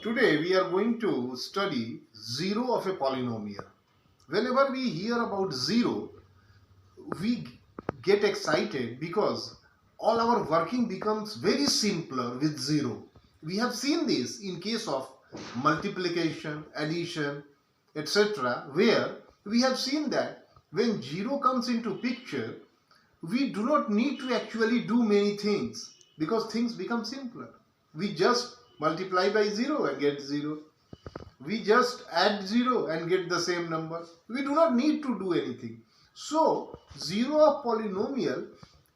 Today we are going to study zero of a polynomial. Whenever we hear about zero, we get excited because all our working becomes very simpler with zero. We have seen this in case of multiplication, addition, etc., where we have seen that when zero comes into picture, we do not need to actually do many things because things become simpler. We just multiply by 0 and get 0. We just add 0 and get the same number. We do not need to do anything. So 0 of polynomial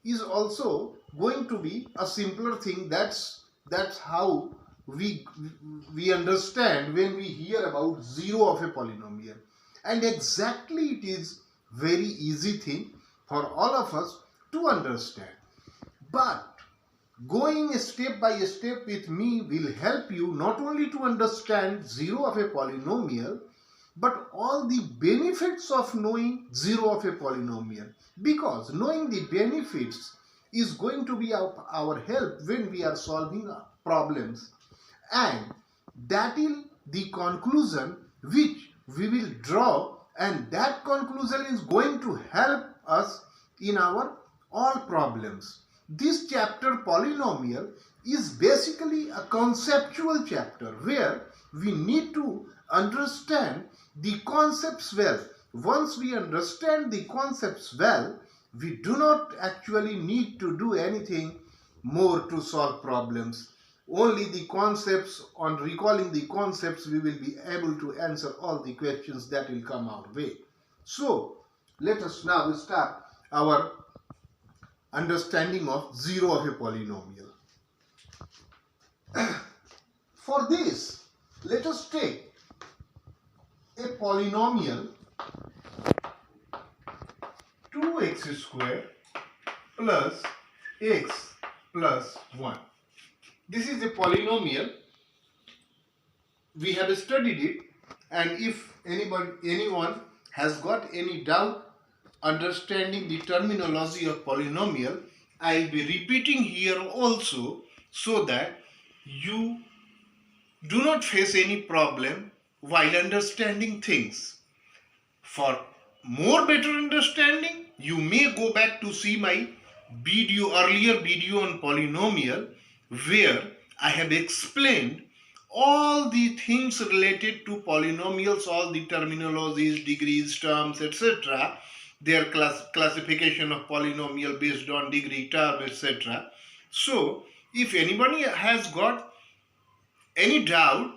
is also going to be a simpler thing. That's how we understand when we hear about 0 of a polynomial. And exactly it is very easy thing for all of us to understand. But going step by step with me will help you not only to understand 0 of a polynomial, but all the benefits of knowing 0 of a polynomial. Because knowing the benefits is going to be our help when we are solving problems. And that is the conclusion which we will draw, and that conclusion is going to help us in our all problems. This chapter polynomial is basically a conceptual chapter where we need to understand the concepts well. Once we understand the concepts well, we do not actually need to do anything more to solve problems. Only the concepts, on recalling the concepts, we will be able to answer all the questions that will come our way. So, let us now start our understanding of 0 of a polynomial. For this, let us take a polynomial 2x square plus x plus 1. This is a polynomial. We have studied it, and if anyone has got any doubt understanding the terminology of polynomial, I will be repeating here also so that you do not face any problem while understanding things. For more better understanding, you may go back to see my earlier video on polynomial, where I have explained all the things related to polynomials, all the terminologies, degrees, terms, etc., their classification of polynomial based on degree, term, etc. So, if anybody has got any doubt,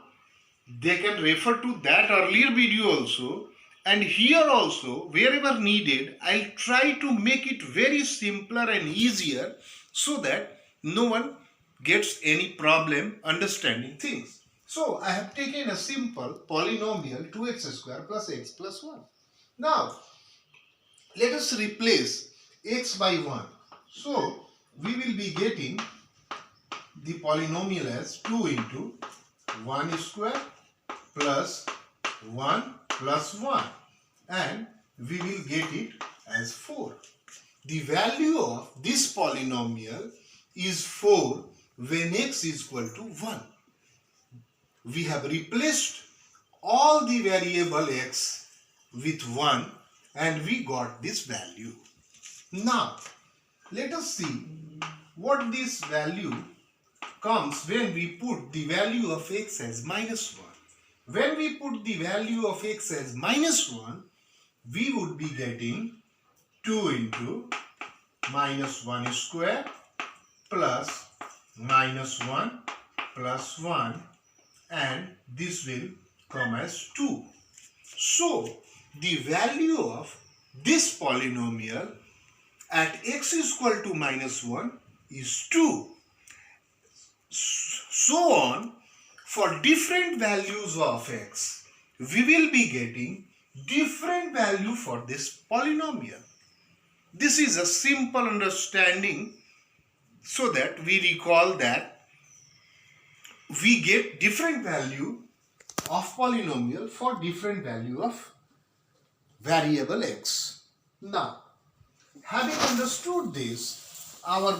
they can refer to that earlier video also. And here also, wherever needed, I'll try to make it very simpler and easier so that no one gets any problem understanding things. So, I have taken a simple polynomial 2x square plus x plus 1. Now, let us replace x by 1. So, we will be getting the polynomial as 2 into 1 square plus 1 plus 1, and we will get it as 4. The value of this polynomial is 4 when x is equal to 1. We have replaced all the variable x with 1 and we got this value. Now, let us see what this value comes when we put the value of x as minus 1. When we put the value of x as minus 1, we would be getting 2 into minus 1 square plus minus 1 plus 1, and this will come as 2. So, the value of this polynomial at x is equal to minus 1 is 2. So on, for different values of x, we will be getting different value for this polynomial. This is a simple understanding so that we recall that we get different value of polynomial for different value of variable x. Now, having understood this, our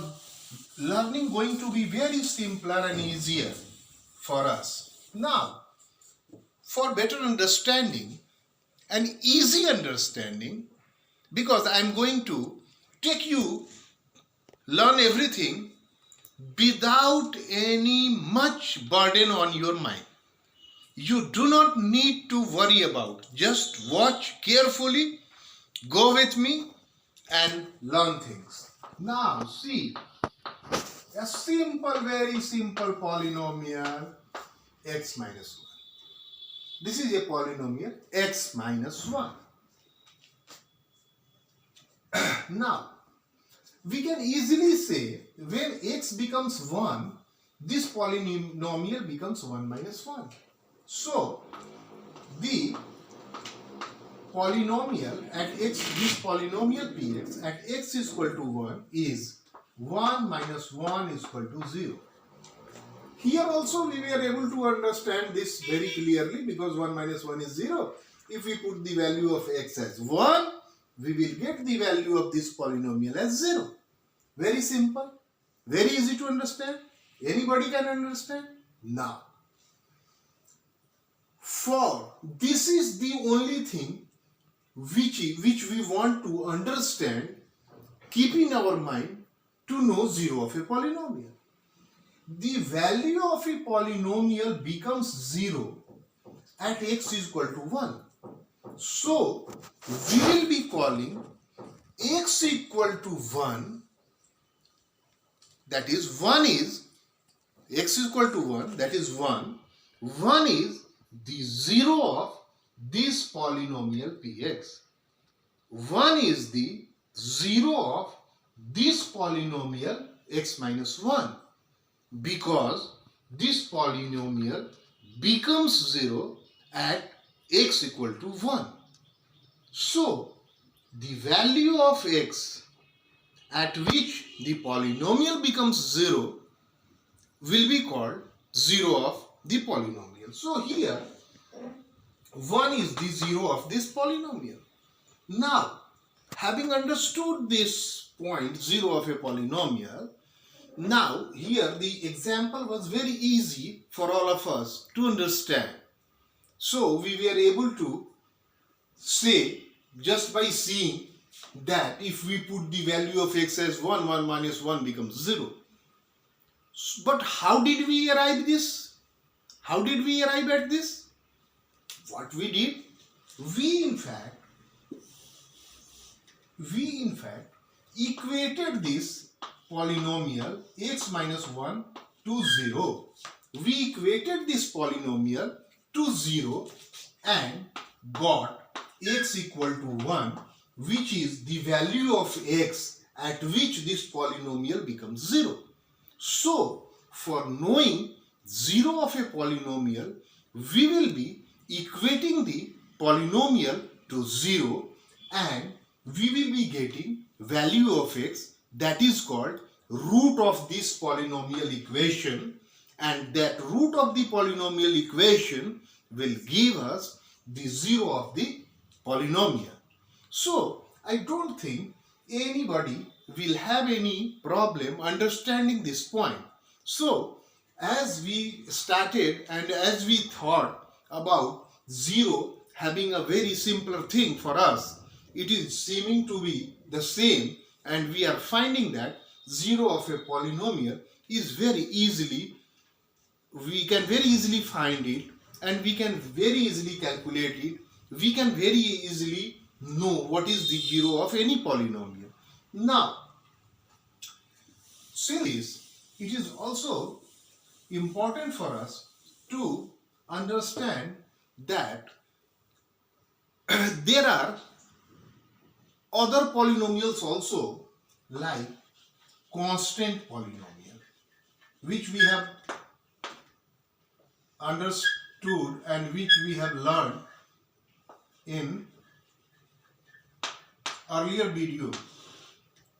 learning going to be very simpler and easier for us. Now, for better understanding and easy understanding, because I am going to take you learn everything without any much burden on your mind. You do not need to worry about. Just watch carefully, go with me and learn things. Now see, a simple, very simple polynomial x minus 1. This is a polynomial x minus 1. Now, we can easily say when x becomes 1, this polynomial becomes 1 minus 1. So, the polynomial at x, this polynomial px at x is equal to 1 is 1 minus 1 is equal to 0. Here also we were able to understand this very clearly because 1 minus 1 is 0. If we put the value of x as 1, we will get the value of this polynomial as 0. Very simple, very easy to understand. Anybody can understand? Now, for this is the only thing which we want to understand, keep in our mind to know 0 of a polynomial. The value of a polynomial becomes 0 at x is equal to 1. So, we will be calling x equal to 1, that is 1 is, x is equal to 1, that is 1. 1 is the 0 of this polynomial px. 1 is the 0 of this polynomial x minus 1, because this polynomial becomes 0 at x equal to 1. So, the value of x at which the polynomial becomes 0 will be called 0 of the polynomial. So, here 1 is the 0 of this polynomial. Now, having understood this point 0 of a polynomial, now here the example was very easy for all of us to understand. So we were able to say just by seeing that if we put the value of x as 1, 1 minus 1 becomes 0. But how did we arrive this? How did we arrive at this? What we did? We in fact equated this polynomial x minus 1 to 0. We equated this polynomial to 0 and got x equal to 1, which is the value of x at which this polynomial becomes 0. So, for knowing 0 of a polynomial, we will be equating the polynomial to 0 and we will be getting value of x, that is called root of this polynomial equation, and that root of the polynomial equation will give us the 0 of the polynomial. So, I don't think anybody will have any problem understanding this point. So, as we started and as we thought about 0 having a very simpler thing for us, it is seeming to be the same, and we are finding that 0 of a polynomial is very easily, we can very easily find it and we can very easily calculate it. We can very easily know what is the 0 of any polynomial. Now, since this, it is also important for us to understand that there are other polynomials also, like constant polynomial, which we have understood and which we have learned in earlier video.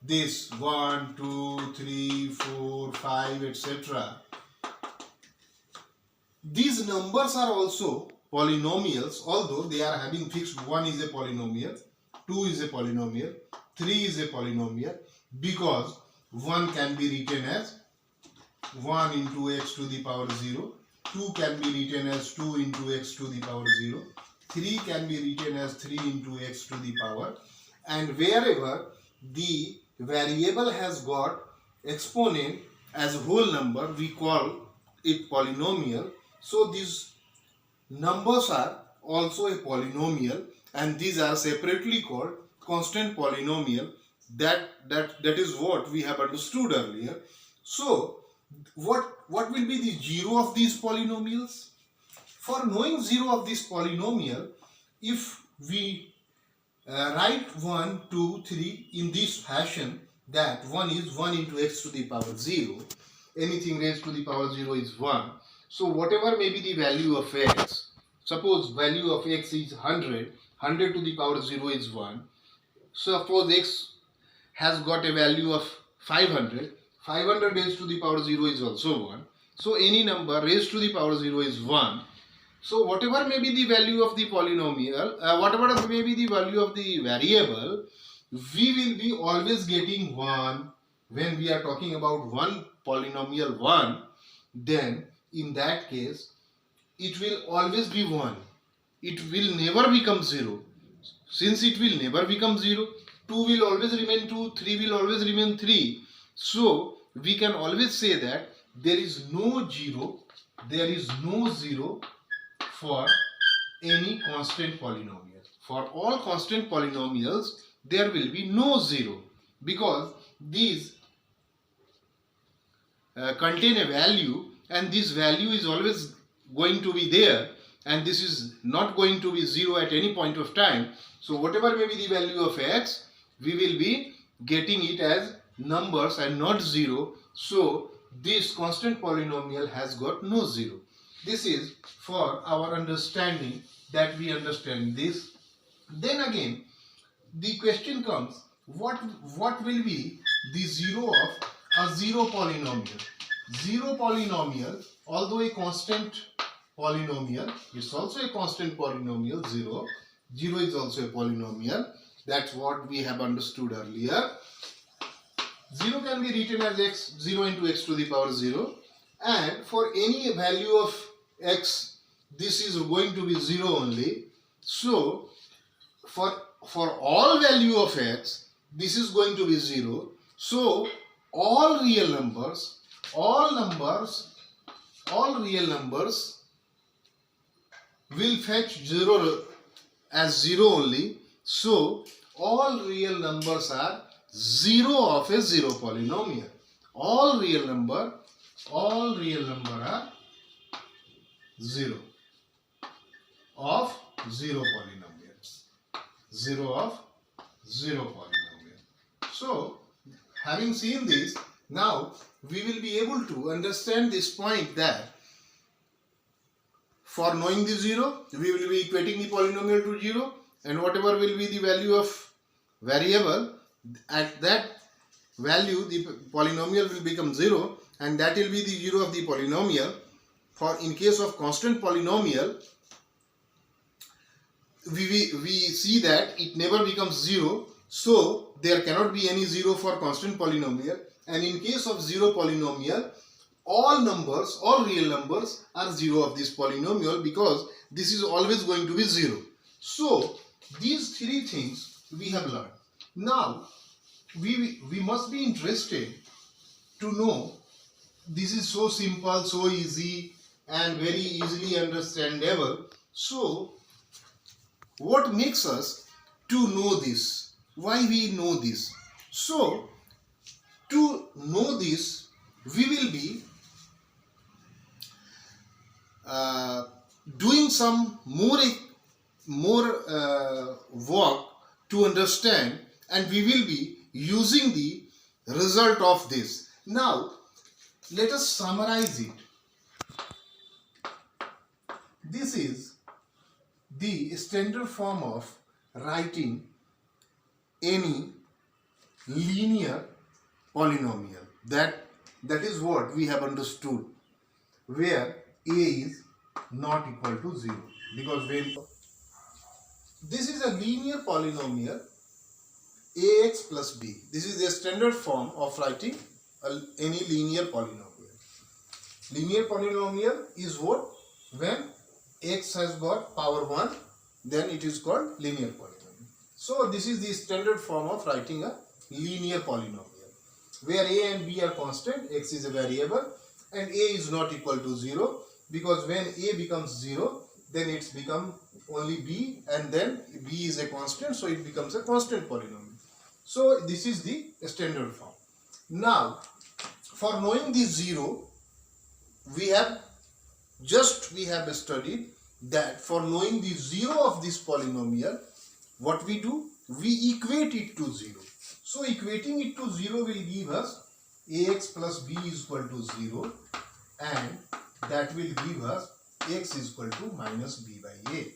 This 1, 2, 3, 4, 5, etc. These numbers are also polynomials, although they are having fixed 1 is a polynomial, 2 is a polynomial, 3 is a polynomial, because 1 can be written as 1 into x to the power 0, 2 can be written as 2 into x to the power 0. 3 can be written as 3 into x to the power. And wherever the variable has got exponent as a whole number, we call it polynomial. So these numbers are also a polynomial, and these are separately called constant polynomial. That is what we have understood earlier. So what will be the zero of these polynomials? For knowing zero of this polynomial, if we write 1, 2, 3 in this fashion, that 1 is 1 into x to the power 0, anything raised to the power 0 is 1. So whatever may be the value of x, suppose value of x is 100, 100 to the power 0 is 1. Suppose x has got a value of 500, 500 raised to the power 0 is also 1. So any number raised to the power 0 is 1. So whatever may be the value of the polynomial, whatever may be the value of the variable, we will be always getting 1. When we are talking about one polynomial 1, then in that case it will always be 1. It will never become 0. Since it will never become 0, 2 will always remain 2, 3 will always remain 3. So we can always say that there is no 0 for any constant polynomial. For all constant polynomials, there will be no 0, because these contain a value, and this value is always going to be there, and this is not going to be 0 at any point of time. So whatever may be the value of x, we will be getting it as numbers and not 0. So this constant polynomial has got no 0. This is for our understanding, that we understand this. Then again, the question comes, what will be the 0 of a 0 polynomial? 0 polynomial, although a constant polynomial, it's also a constant polynomial. 0 is also a polynomial. That's what we have understood earlier. 0 can be written as x, 0 into x to the power 0, and for any value of x, this is going to be 0 only. So for all value of x, this is going to be 0. So all real numbers will fetch 0 as 0 only. So all real numbers are 0 of a 0 polynomial. All real number are 0 of 0 polynomials. 0 of 0 polynomial. So having seen this, now we will be able to understand this point, that for knowing the 0, we will be equating the polynomial to 0, and whatever will be the value of variable, at that value the polynomial will become 0, and that will be the 0 of the polynomial. For in case of constant polynomial, we see that it never becomes 0, so there cannot be any 0 for constant polynomial. And in case of 0 polynomial, all real numbers are 0 of this polynomial, because this is always going to be 0. So these three things we have learned. Now we must be interested to know, this is so simple, so easy, and very easily understandable. So what makes us to know this? Why we know this? So to know this, we will be doing some more work to understand, and we will be using the result of this. Now let us summarize it. This is the standard form of writing any linear polynomial. That is what we have understood, where a is not equal to 0, because when this is a linear polynomial, ax plus b, this is the standard form of writing any linear polynomial. Linear polynomial is what? When x has got power 1, then it is called linear polynomial. So this is the standard form of writing a linear polynomial, where a and b are constant, x is a variable, and a is not equal to 0, because when a becomes 0, then it's become only b, and then b is a constant, so it becomes a constant polynomial. So this is the standard form. Now, for knowing the 0, we have studied that for knowing the 0 of this polynomial, what we do? We equate it to 0. So equating it to 0 will give us ax plus b is equal to 0, and that will give us x is equal to minus b by a.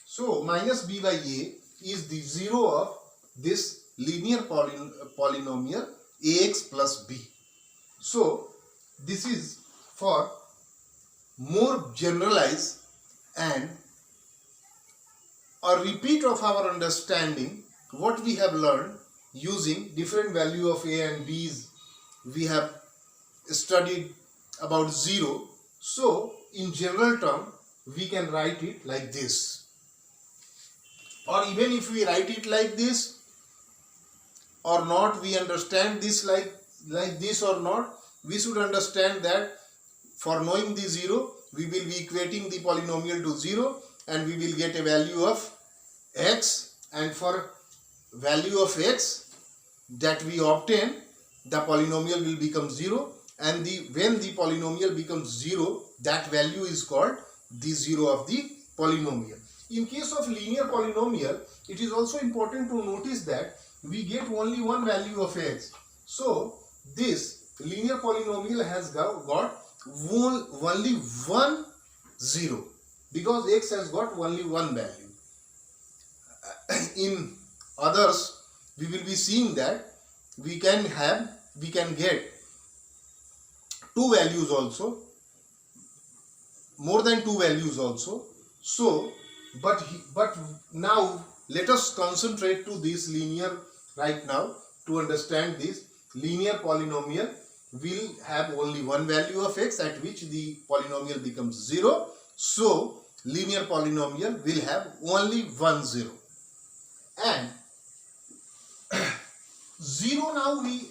So minus b by a is the 0 of this linear polynomial ax plus b. So this is for more generalized and a repeat of our understanding what we have learned using different value of a and b's. We have studied about 0. So in general term we can write it like this, or even if we write it like this or not, we understand this like this or not, we should understand that for knowing the 0, we will be equating the polynomial to 0 and we will get a value of x, and for value of x that we obtain, the polynomial will become 0, and when the polynomial becomes 0, that value is called the 0 of the polynomial. In case of linear polynomial, it is also important to notice that we get only one value of x. So this linear polynomial has got only one 0, because x has got only one value. In others, we will be seeing that we can get two values also, more than two values also. So but now let us concentrate to this linear right now. To understand this, linear polynomial will have only one value of x at which the polynomial becomes 0. So linear polynomial will have only one 0, and 0 now we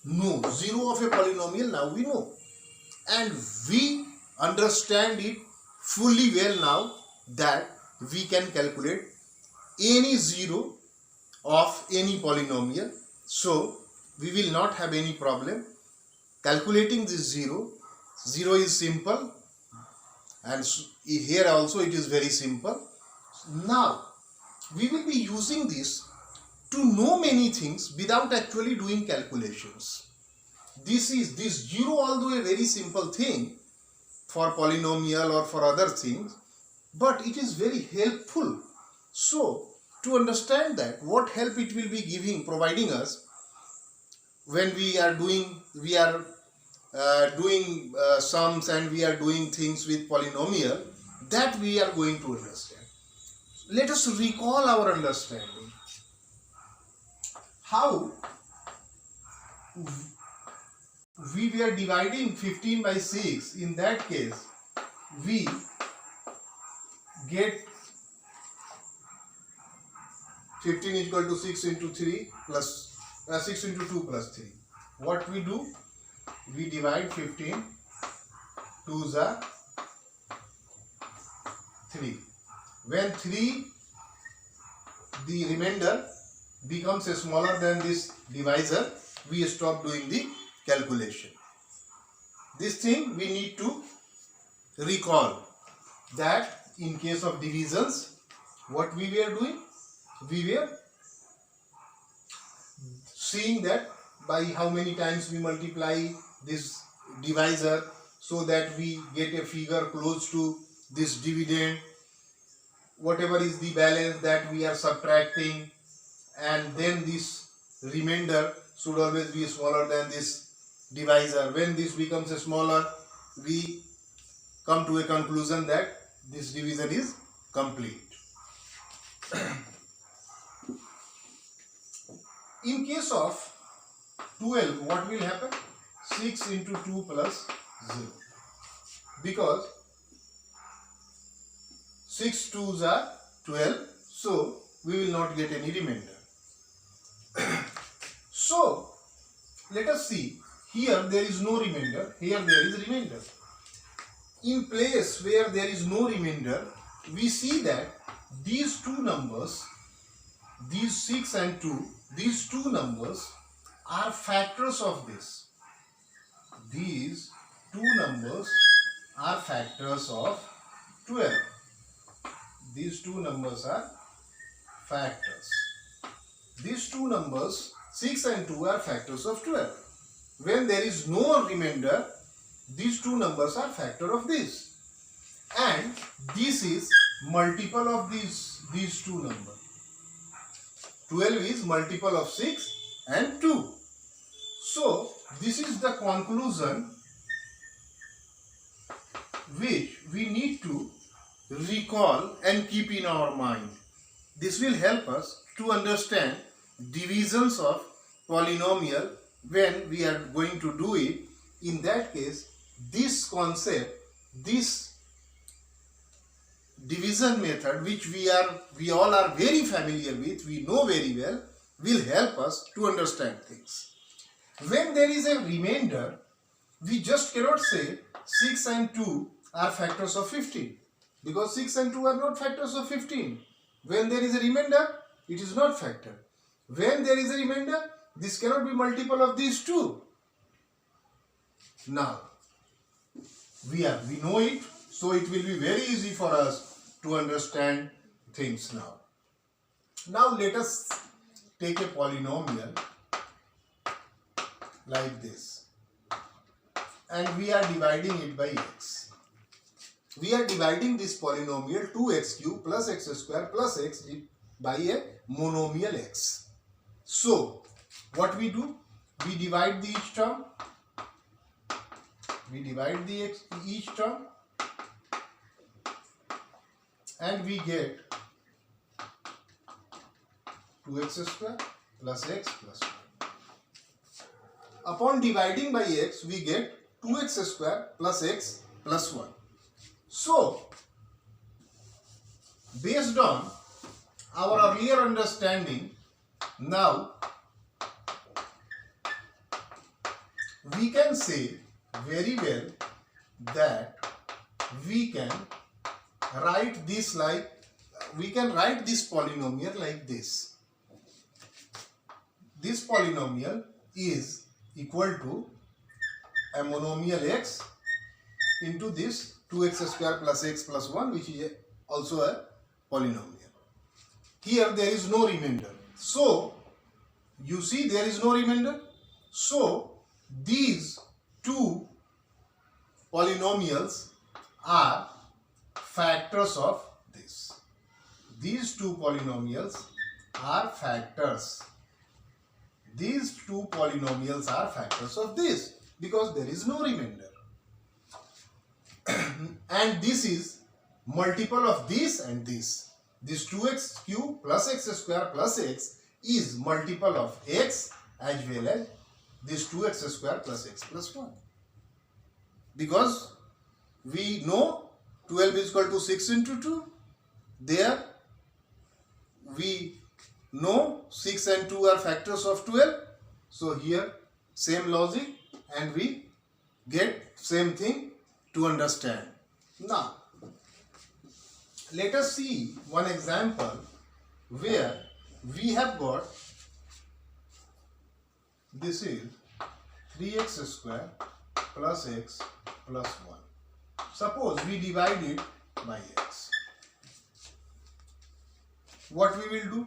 know, 0 of a polynomial now we know, and we understand it fully well now that we can calculate any 0 of any polynomial. So we will not have any problem calculating this 0. 0 is simple, and here also it is very simple. Now we will be using this to know many things without actually doing calculations. This 0, although a very simple thing for polynomial or for other things, but it is very helpful. So to understand that, what help it will be providing us when we are doing sums and we are doing things with polynomial, that we are going to understand. Let us recall our understanding. How we were dividing 15 by 6. In that case, we get 15 is equal to 6 into 3 plus 6 into 2 plus 3. What we do? We divide 15 2s are 3. When 3, the remainder becomes smaller than this divisor, we stop doing the calculation. This thing we need to recall, that in case of divisions, what we were doing? We were seeing that by how many times we multiply this divisor so that we get a figure close to this dividend, whatever is the balance that we are subtracting, and then this remainder should always be smaller than this divisor. When this becomes smaller, we come to a conclusion that this division is complete. In case of 12, what will happen? 6 into 2 plus 0. Because 6 2s are 12, so we will not get any remainder. So let us see, here there is no remainder, here there is remainder. In place where there is no remainder, we see that these two numbers, these 6 and 2, these two numbers are factors of this. These two numbers are factors of 12. These two numbers are factors. These two numbers 6 and 2 are factors of 12. When there is no remainder, these two numbers are factor of this. And this is multiple of these two numbers. 12 is multiple of 6 and 2. So this is the conclusion which we need to recall and keep in our mind. This will help us to understand divisions of polynomial when we are going to do it. In that case, this concept, this division method which we all are very familiar with, we know very well, will help us to understand things. When there is a remainder, we just cannot say 6 and 2 are factors of 15, because 6 and 2 are not factors of 15. When there is a remainder, it is not factor. When there is a remainder, this cannot be multiple of these two. Now, we know it, so it will be very easy for us to understand things now. Now let us take a polynomial like this, and we are dividing it by x. We are dividing this polynomial 2x cube plus x square plus x by a monomial x. So what we do? We divide the each term. We divide the each term and we get 2x square plus x plus 1. Upon dividing by x, we get 2x square plus x plus 1. So, based on our earlier understanding, now we can say very well that we can write this polynomial like this. This polynomial is equal to a monomial x into this 2x square plus x plus 1, which is also a polynomial. Here there is no remainder. So, you see there is no remainder. So, these two polynomials are factors of this. These two polynomials are factors. These two polynomials are factors of this because there is no remainder. And this is multiple of this and this. This 2x cube plus x square plus x is multiple of x as well as this 2x square plus x plus 1. Because we know 12 is equal to 6 into 2. There we know 6 and 2 are factors of 12. So here same logic and we get same thing to understand. Now let us see one example where we have got this is 3x square plus x plus 1. Suppose we divide it by x. What we will do?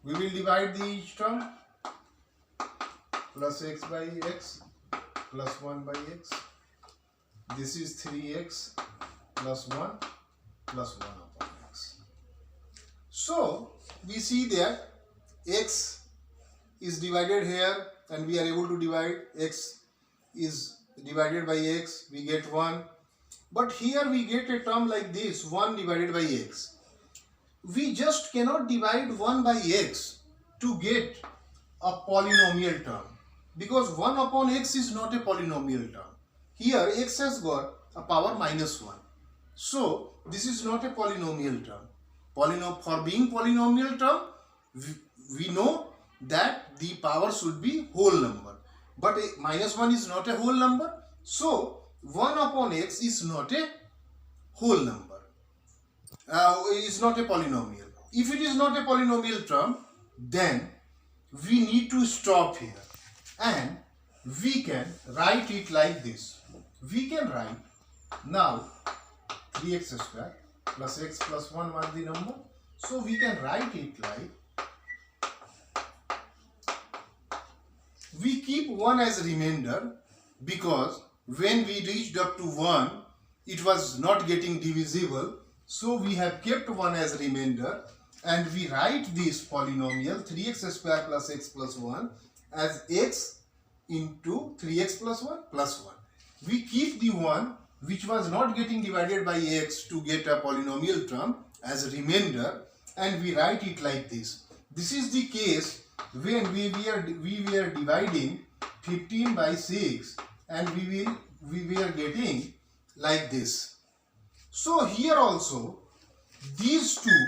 We will divide the each term plus x by x plus 1 by x. This is 3x plus 1 plus 1 upon x. So we see that x is divided here and we are able to divide. X is divided by x, we get 1. But here we get a term like this, 1 divided by x. We just cannot divide 1 by x to get a polynomial term, because 1 upon x is not a polynomial term. here x has got a power -1. So this is not a polynomial term. For being polynomial term, we know that the power should be whole number. But -1 is not a whole number. So 1 upon x is not a whole number. Is not a polynomial. If it is not a polynomial term, then we need to stop here and we can write it like this. We can write now 3x square plus x plus 1 was the number. So we can write it like, we keep 1 as remainder because when we reached up to 1, it was not getting divisible. So we have kept 1 as remainder and we write this polynomial 3x square plus x plus 1 as x into 3x plus 1 plus 1. We keep the 1 which was not getting divided by x to get a polynomial term as a remainder and we write it like this. This is the case when we were dividing 15 by 6 and we were getting like this. So here also these two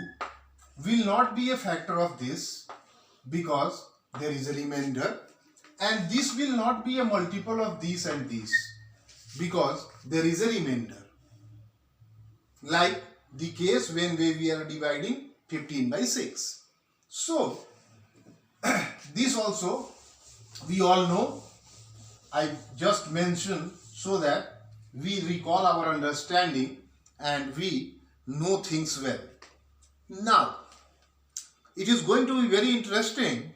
will not be a factor of this because there is a remainder, and this will not be a multiple of this and this because there is a remainder, like the case when we are dividing 15 by 6. So this also we all know. I just mentioned so that we recall our understanding and we know things well. Now it is going to be very interesting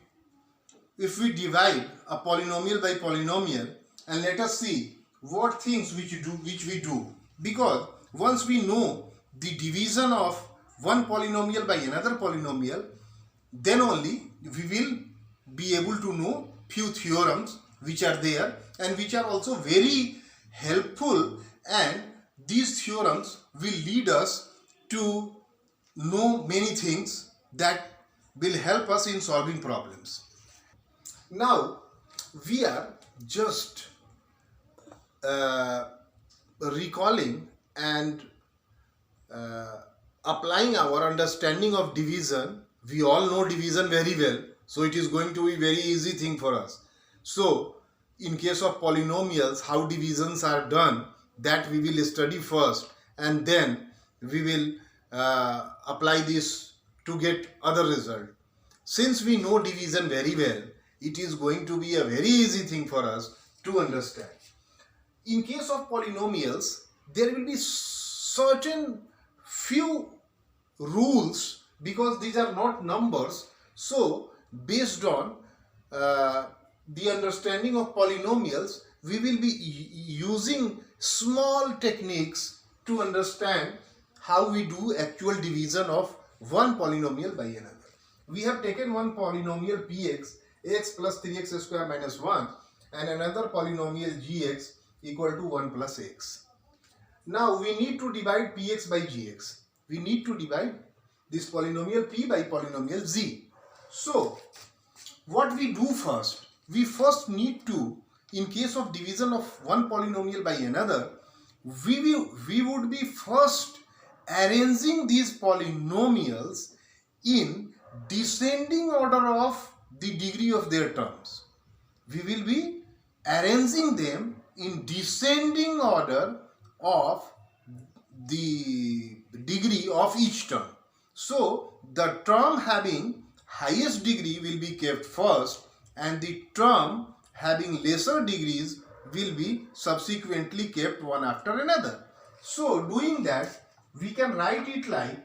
if we divide a polynomial by polynomial, and let us see what things which we do, because once we know the division of one polynomial by another polynomial, then only we will be able to know few theorems which are there and which are also very helpful, and these theorems will lead us to know many things that will help us in solving problems. Now we are just recalling and applying our understanding of division. We all know division very well, so it is going to be very easy thing for us. So in case of polynomials, how divisions are done, that we will study first, and then we will apply this to get other result. Since we know division very well, it is going to be a very easy thing for us to understand. In case of polynomials, there will be certain few rules because these are not numbers. So based on the understanding of polynomials, we will be using small techniques to understand how we do actual division of one polynomial by another. We have taken one polynomial px, x plus 3x square minus 1, and another polynomial gx equal to 1 plus x. Now we need to divide px by gx. We need to divide this polynomial p by polynomial z. So what we do first? We first need to, in case of division of one polynomial by another, we would be first arranging these polynomials in descending order of the degree of their terms. We will be arranging them in descending order of the degree of each term. So the term having highest degree will be kept first, and the term having lesser degrees will be subsequently kept one after another. So doing that, we can write it like,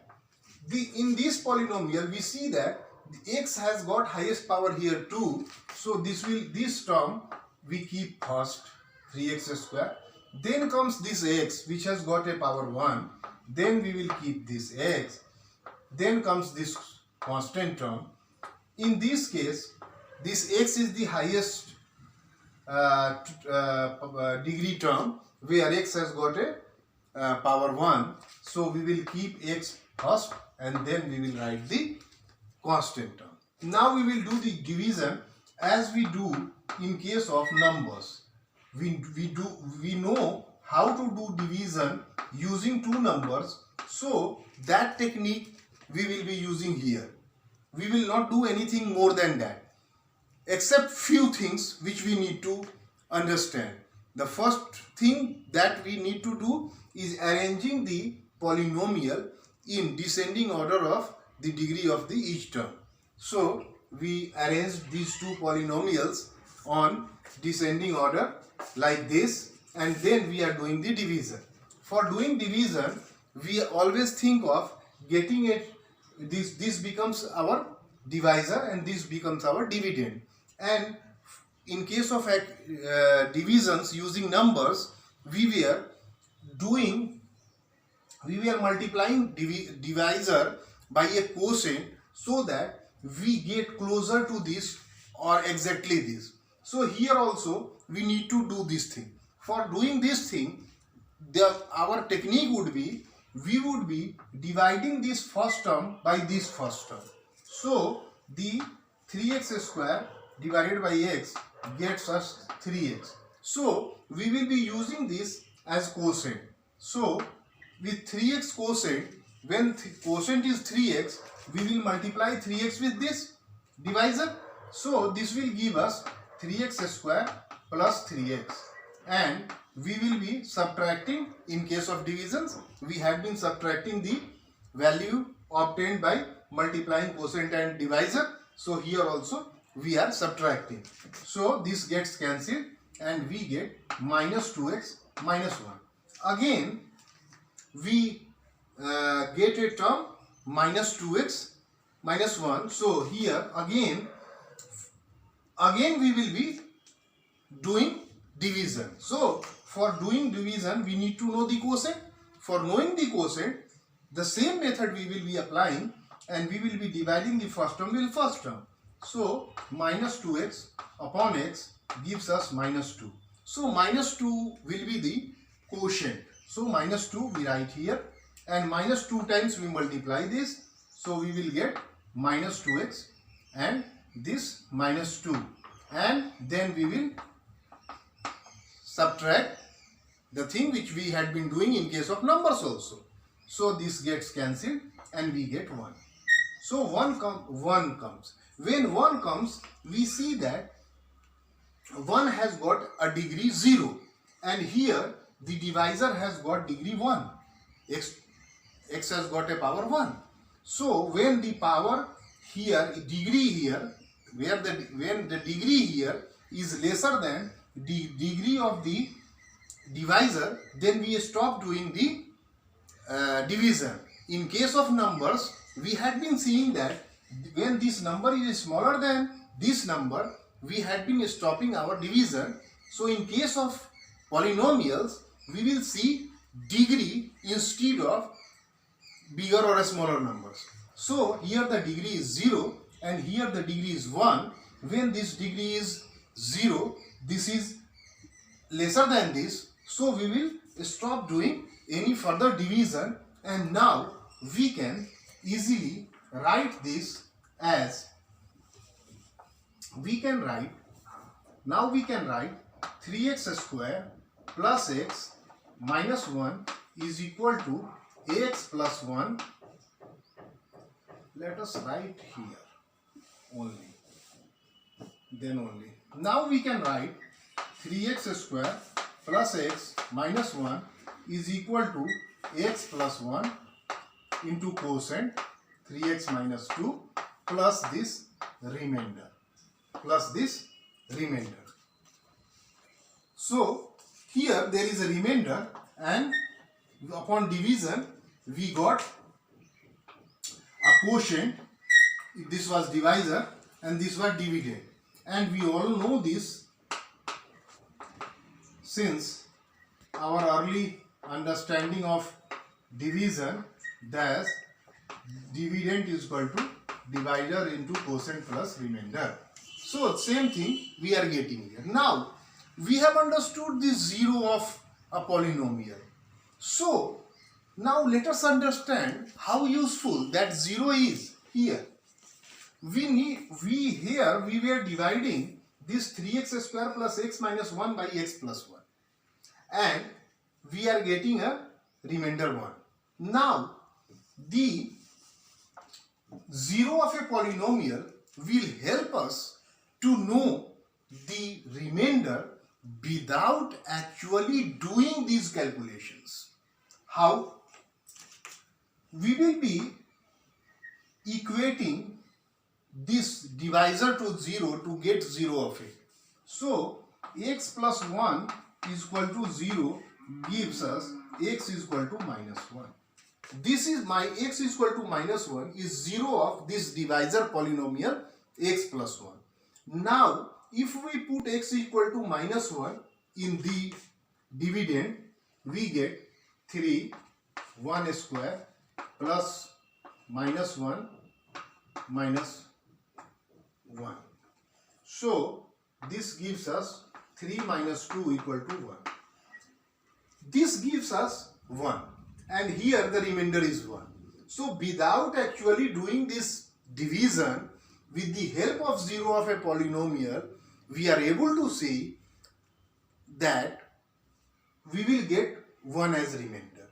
in this polynomial we see that x has got highest power here too. So this term we keep first, 3x square. Then comes this x which has got a power 1. Then we will keep this x. Then comes this constant term. In this case, this x is the highest degree term where x has got a power 1. So we will keep x first and then we will write the constant term. Now we will do the division as we do in case of numbers. we know how to do division using two numbers, so that technique we will be using here. We will not do anything more than that, except few things which we need to understand. The first thing that we need to do is arranging the polynomial in descending order of the degree of the each term. So we arrange these two polynomials on descending order like this, and then we are doing the division. For doing division, we always think of getting it, this becomes our divisor and this becomes our dividend. And in case of divisions using numbers, we were multiplying divisor by a quotient so that we get closer to this or exactly this. So here also we need to do this thing. For doing this thing, our technique would be, we would be dividing this first term by this first term. So the 3x square divided by x gets us 3x. So we will be using this as quotient. So with 3x quotient, when quotient is 3x, we will multiply 3x with this divisor. So this will give us 3x square plus 3x. And we will be subtracting, in case of divisions, we have been subtracting the value obtained by multiplying quotient and divisor. So here also we are subtracting. So this gets cancelled and we get minus 2x minus 1. Again we get a term minus 2x minus 1. So here again we will be doing division. So for doing division, we need to know the quotient. For knowing the quotient, the same method we will be applying, and we will be dividing the first term with first term. So minus 2x upon x gives us minus 2. So minus 2 will be the quotient. So minus 2 we write here, and minus 2 times we multiply this. So we will get minus 2x and this minus 2, and then we will subtract the thing which we had been doing in case of numbers also. So this gets cancelled and we get 1. So 1 comes. When 1 comes, we see that 1 has got a degree 0, and here the divisor has got degree 1. X has got a power 1. So when the power here, degree here, when the degree here is lesser than the degree of the divisor, then we stop doing the division. In case of numbers, we had been seeing that when this number is smaller than this number, we had been stopping our division. So in case of polynomials, we will see degree instead of bigger or smaller numbers. So here the degree is 0 and here the degree is 1. When this degree is 0, this is lesser than this, so we will stop doing any further division, and now we can easily write this as, we can write 3x square plus x minus 1 is equal to ax plus 1. Let us write here only, then only. Now we can write 3x square plus x minus 1 is equal to x plus 1 into quotient 3x minus 2 plus this remainder. So here there is a remainder, and upon division we got a quotient. This was divisor and this was dividend, and we all know this since our early understanding of division, that dividend is equal to divisor into quotient plus remainder. So same thing we are getting here. Now we have understood the zero of a polynomial. So now let us understand how useful that zero is here. We were dividing this 3x square plus x minus 1 by x plus 1, and we are getting a remainder 1. Now the 0 of a polynomial will help us to know the remainder without actually doing these calculations. How? We will be equating this divisor to 0 to get 0 of it. So x plus 1 is equal to 0 gives us x is equal to minus 1. This is my x is equal to minus 1 is 0 of this divisor polynomial x plus 1. Now if we put x equal to minus 1 in the dividend, we get 3 1 square plus minus 1 minus 1. So this gives us 3 minus 2 equal to 1. This gives us 1, and here the remainder is 1. So without actually doing this division, with the help of 0 of a polynomial, we are able to see that we will get 1 as remainder.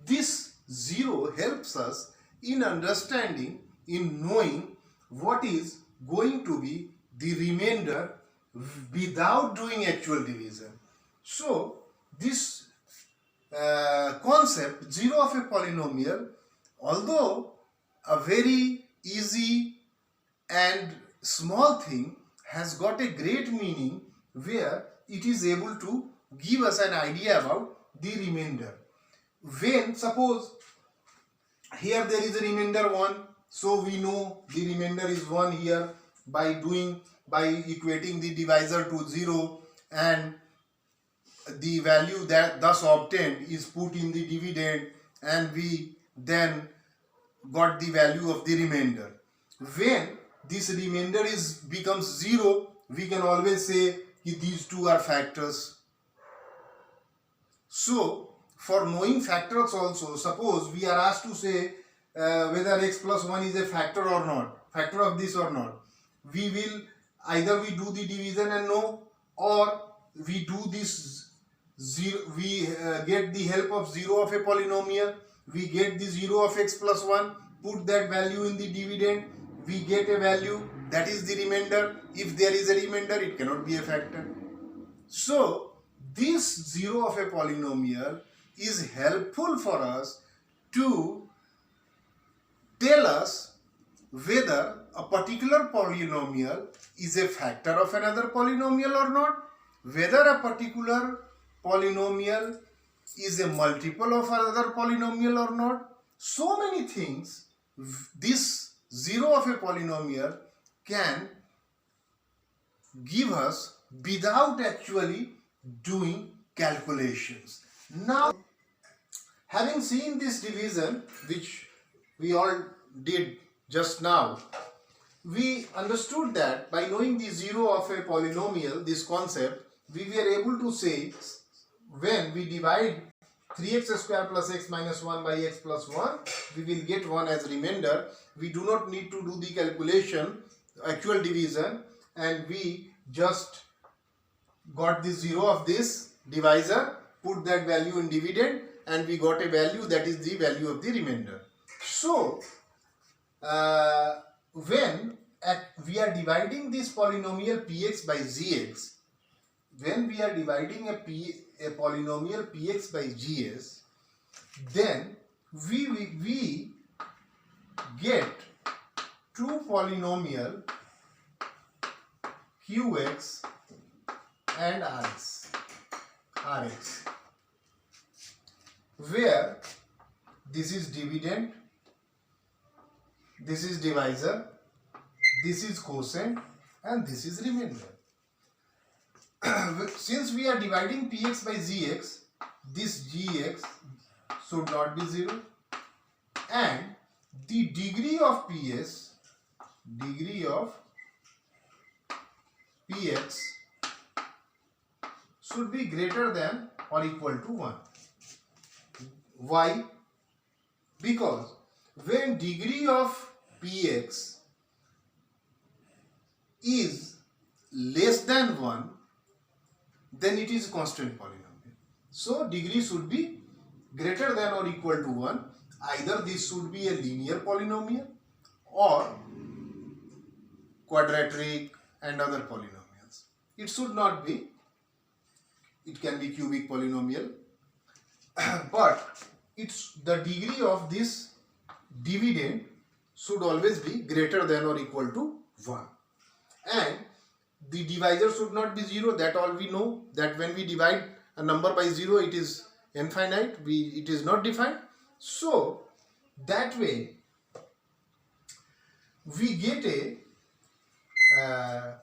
This 0 helps us in understanding, in knowing what is going to be the remainder without doing actual division. So this concept 0 of a polynomial, although a very easy and small thing, has got a great meaning where it is able to give us an idea about the remainder. When suppose here there is a remainder 1, so we know the remainder is 1 here by equating the divisor to 0, and the value that thus obtained is put in the dividend, and we then got the value of the remainder. When this remainder becomes 0, we can always say these two are factors. So for knowing factors also, suppose we are asked to say whether x plus 1 is a factor or not, factor of this or not, we will either we do the division and know, or we do this 0, we get the help of 0 of a polynomial, we get the 0 of x plus 1, put that value in the dividend, we get a value that is the remainder. If there is a remainder, it cannot be a factor. So this 0 of a polynomial is helpful for us to tell us whether a particular polynomial is a factor of another polynomial or not, whether a particular polynomial is a multiple of another polynomial or not. So many things this 0 of a polynomial can give us without actually doing calculations. Now, having seen this division, which we all did just now, we understood that by knowing the 0 of a polynomial, this concept, we were able to say when we divide 3x square plus x minus 1 by x plus 1, we will get 1 as remainder. We do not need to do the calculation, actual division, and we just got the 0 of this divisor, put that value in dividend, and we got a value that is the value of the remainder. So when we are dividing this polynomial px by gx, when we are dividing a polynomial px by gs, then we get two polynomial qx and rx, where this is dividend, this is divisor, this is quotient, and this is remainder. Since we are dividing px by gx, this gx should not be 0, and the degree of px should be greater than or equal to 1. Why? Because when degree of px is less than 1, then it is constant polynomial. So degree should be greater than or equal to 1. Either this should be a linear polynomial or quadratic and other polynomials. It should not be. It can be cubic polynomial. But it's the degree of this dividend should always be greater than or equal to 1. And the divisor should not be 0. That all we know, that when we divide a number by 0, it is infinite. It is not defined. So that way we get a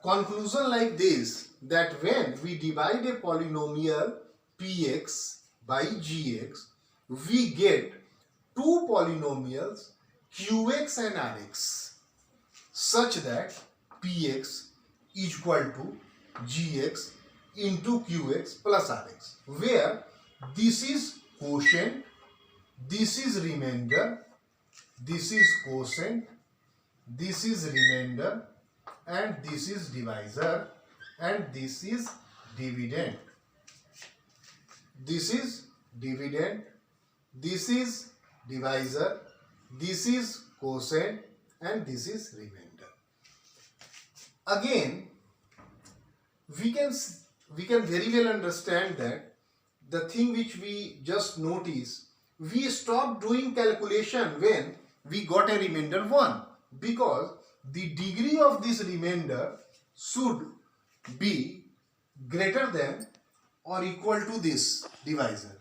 conclusion like this, that when we divide a polynomial px by gx, we get two polynomials qx and rx, such that px is equal to gx into qx plus rx, where this is quotient, this is remainder, this is quotient, this is remainder, and this is divisor, and this is dividend. This is dividend, this is divisor, this is quotient, and this is remainder. Again, we can very well understand that the thing which we just noticed, we stopped doing calculation when we got a remainder 1, because the degree of this remainder should be greater than or equal to this divisor.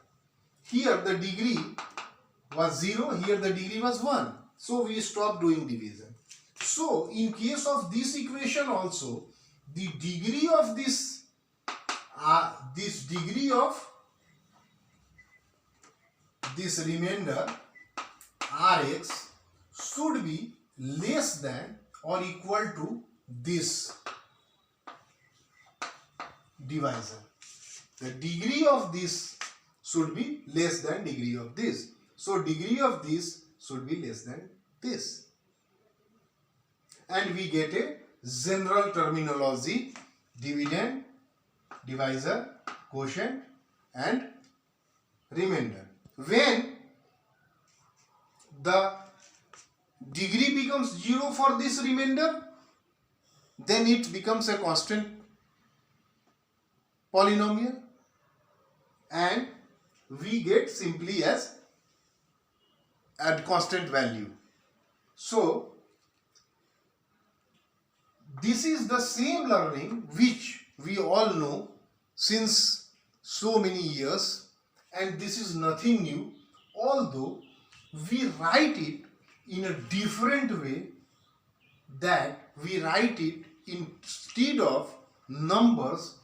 Here the degree was 0, here the degree was 1. So we stopped doing division. So in case of this equation also, the degree of this degree of this remainder Rx should be less than or equal to this divisor. The degree of this should be less than degree of this. So degree of this should be less than this. And we get a general terminology: dividend, divisor, quotient, and remainder. When the degree becomes 0 for this remainder, then it becomes a constant polynomial, and we get simply as a constant value. So this is the same learning which we all know since so many years, and this is nothing new, although we write it in a different way, that we write it instead of numbers,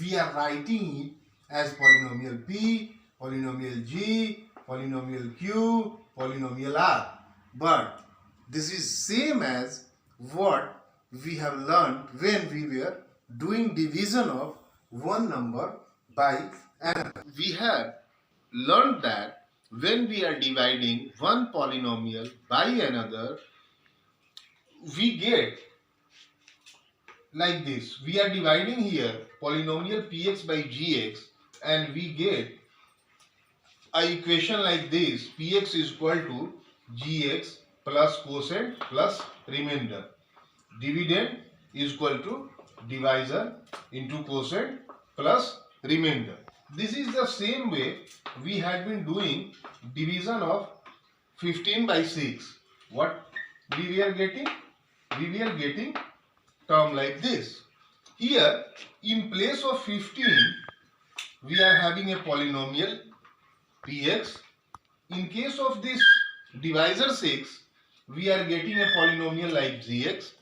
we are writing it as polynomial p, polynomial g, polynomial q, polynomial r. But this is same as what we have learned when we were doing division of one number by another. We have learned that when we are dividing one polynomial by another, we get like this. We are dividing here polynomial px by gx, and we get a equation like this: px is equal to gx plus quotient plus remainder. Dividend is equal to divisor into quotient plus remainder. This is the same way we had been doing division of 15 by 6. What we were getting? We were getting term like this. Here, in place of 15, we are having a polynomial px. In case of this divisor 6, we are getting a polynomial like gx.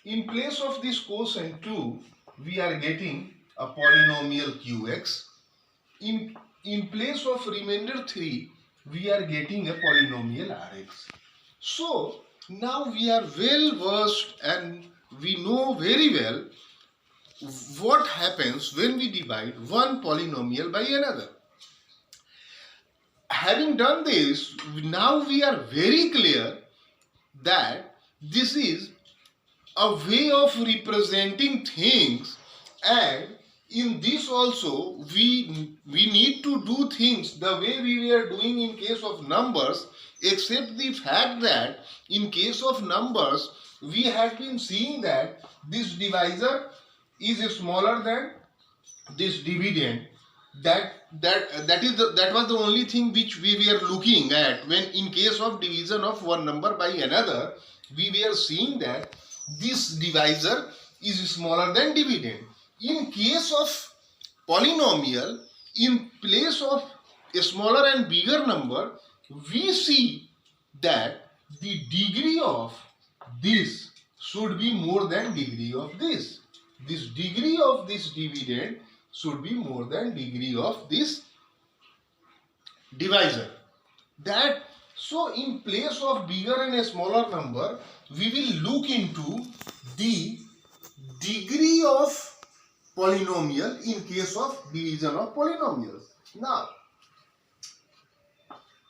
In place of this quotient 2, we are getting a polynomial qx. In place of remainder 3, we are getting a polynomial rx. So now we are well versed and we know very well what happens when we divide one polynomial by another. Having done this, now we are very clear that this is a way of representing things, and in this also we need to do things the way we were doing in case of numbers, except the fact that in case of numbers we had been seeing that this divisor is smaller than this dividend. That was the only thing which we were looking at when in case of division of one number by another, we were seeing that this divisor is smaller than dividend. In case of polynomial, in place of a smaller and bigger number, we see that the degree of this should be more than degree of this. This degree of this dividend should be more than degree of this divisor. That so in place of bigger and a smaller number, we will look into the degree of polynomial in case of division of polynomials. Now,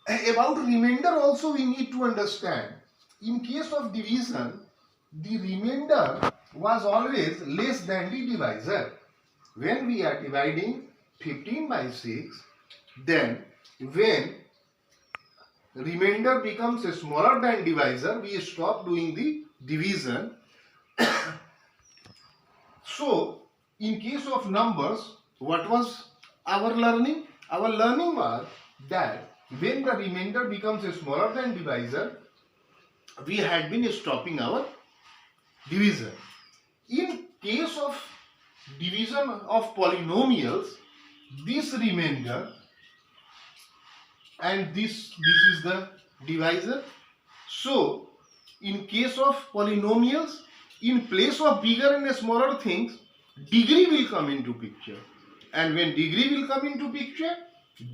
about remainder also we need to understand. In case of division, the remainder was always less than the divisor. When we are dividing 15 by 6, then when remainder becomes smaller than divisor, we stop doing the division. So, in case of numbers, what was our learning? Our learning was that when the remainder becomes smaller than divisor, we had been stopping our division. In case of division of polynomials, this remainder and this is the divisor. So, in case of polynomials, in place of bigger and smaller things, degree will come into picture. And when degree will come into picture,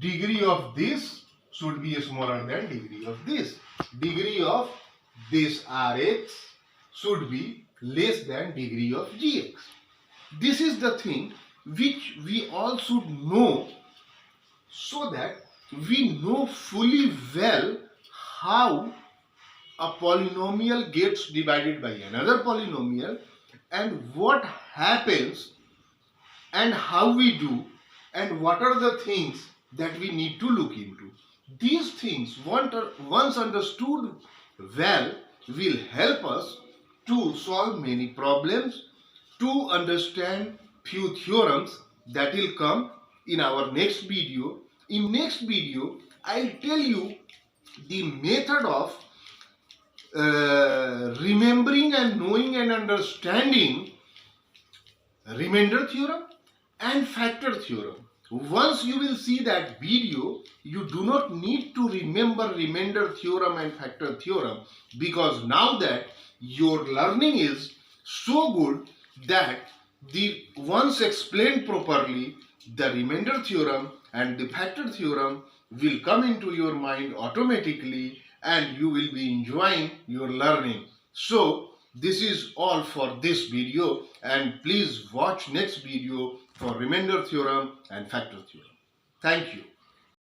degree of this should be smaller than degree of this. Degree of this Rx should be less than degree of Gx. This is the thing which we all should know, so that we know fully well how a polynomial gets divided by another polynomial and what happens and how we do and what are the things that we need to look into. These things, once understood well, will help us to solve many problems, to understand few theorems that will come in our next video. In next video, I'll tell you the method of remembering and knowing and understanding remainder theorem and factor theorem. Once you will see that video, you do not need to remember remainder theorem and factor theorem, because now that your learning is so good that the once explained properly, the remainder theorem and the factor theorem will come into your mind automatically and you will be enjoying your learning. So this is all for this video, and please watch next video for remainder theorem and factor theorem. Thank you.